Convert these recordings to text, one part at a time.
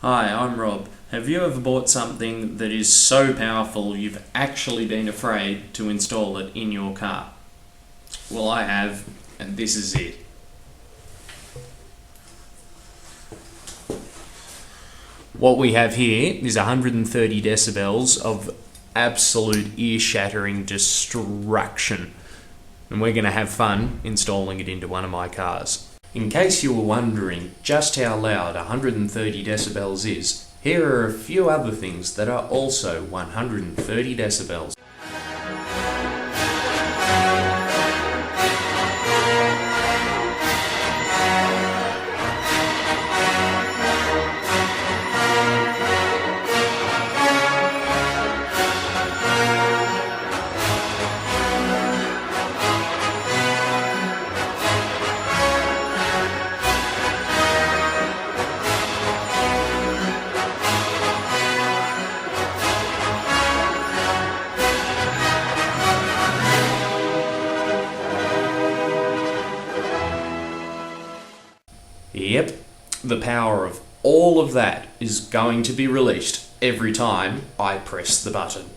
Hi, I'm Rob. Have you ever bought something that is so powerful you've actually been afraid to install it in your car? Well, I have, and this is it. What we have here is 130 decibels of absolute ear-shattering destruction, and we're going to have fun installing it into one of my cars. In case you were wondering just how loud 130 decibels is, here are a few other things that are also 130 decibels. Yep, the power of all of that is going to be released every time I press the button.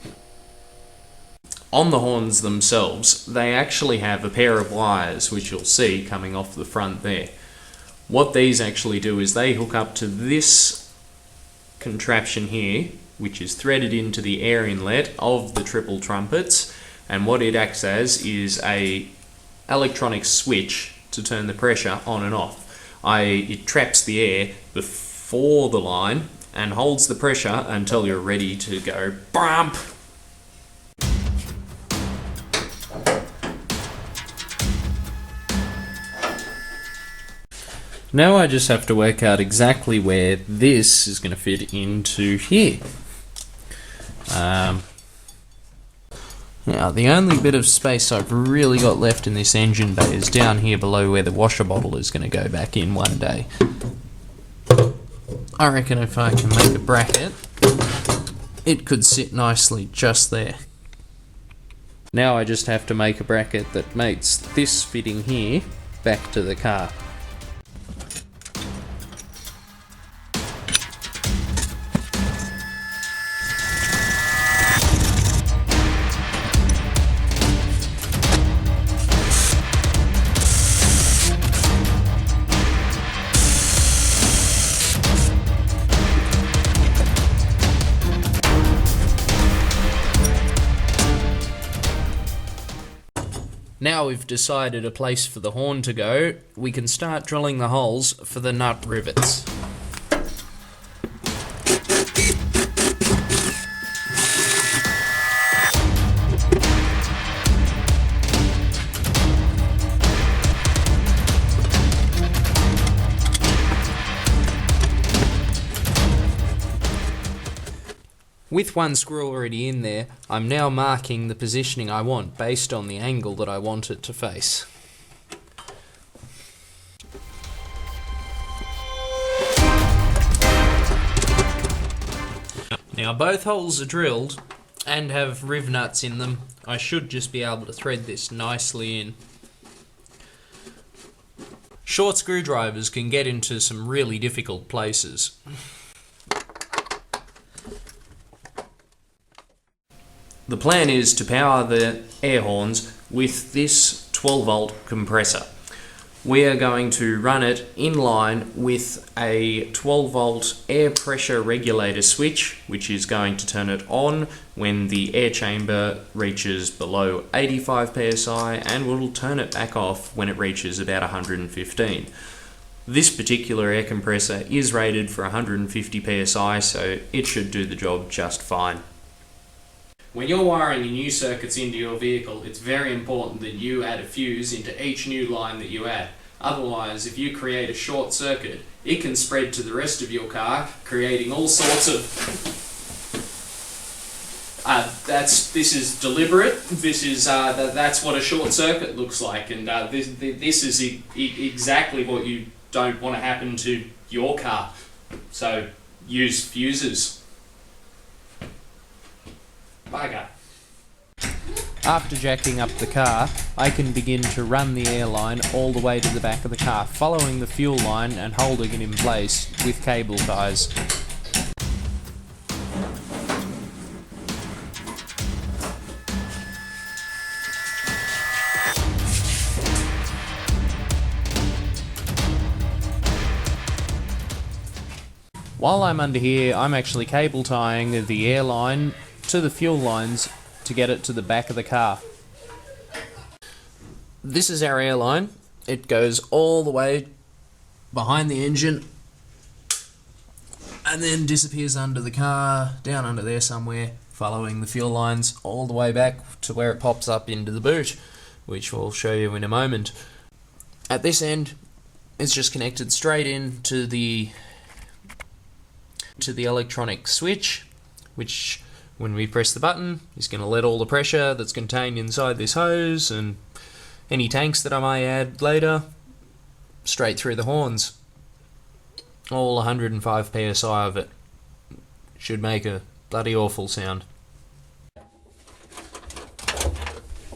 On the horns themselves, they actually have a pair of wires which you'll see coming off the front there. What these actually do is they hook up to this contraption here, which is threaded into the air inlet of the triple trumpets, and what it acts as is a electronic switch to turn the pressure on and off. It traps the air before the line and holds the pressure until you're ready to go bump. Now I just have to work out exactly where this is going to fit into here. Now, the only bit of space I've really got left in this engine bay is down here below where the washer bottle is going to go back in one day. I reckon if I can make a bracket, it could sit nicely just there. Now I just have to make a bracket that makes this fitting here back to the car. Now we've decided a place for the horn to go, we can start drilling the holes for the nut rivets. With one screw already in there, I'm now marking the positioning I want based on the angle that I want it to face. Now both holes are drilled and have riv nuts in them. I should just be able to thread this nicely in. Short screwdrivers can get into some really difficult places. The plan is to power the air horns with this 12-volt compressor. We are going to run it in line with a 12-volt air pressure regulator switch, which is going to turn it on when the air chamber reaches below 85 psi and will turn it back off when it reaches about 115. This particular air compressor is rated for 150 psi, so it should do the job just fine. When you're wiring your new circuits into your vehicle, it's very important that you add a fuse into each new line that you add. Otherwise, if you create a short circuit, it can spread to the rest of your car, creating all sorts of... this is deliberate. That's what a short circuit looks like, and this is exactly what you don't want to happen to your car. So use fuses. Bugger. After jacking up the car, I can begin to run the air line all the way to the back of the car, following the fuel line and holding it in place with cable ties. While I'm under here, I'm actually cable tying the air line to the fuel lines to get it to the back of the car. This is our air line. It goes all the way behind the engine and then disappears under the car, down under there somewhere, following the fuel lines all the way back to where it pops up into the boot, which we'll show you in a moment. At this end, it's just connected straight in to the electronic switch, which when we press the button is going to let all the pressure that's contained inside this hose and any tanks that I may add later straight through the horns. All 105 psi of it. Should make a bloody awful sound.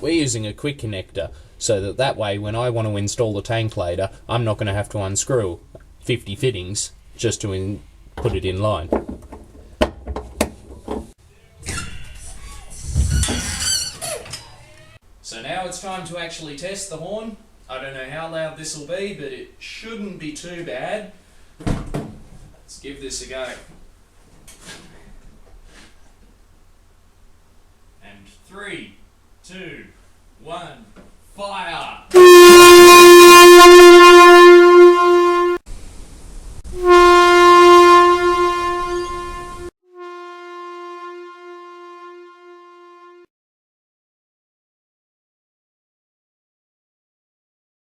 We're using a quick connector so that way when I want to install the tank later, I'm not going to have to unscrew 50 fittings just to put it in line. So now it's time to actually test the horn. I don't know how loud this will be, but it shouldn't be too bad. Let's give this a go. And 3, 2, 1, fire!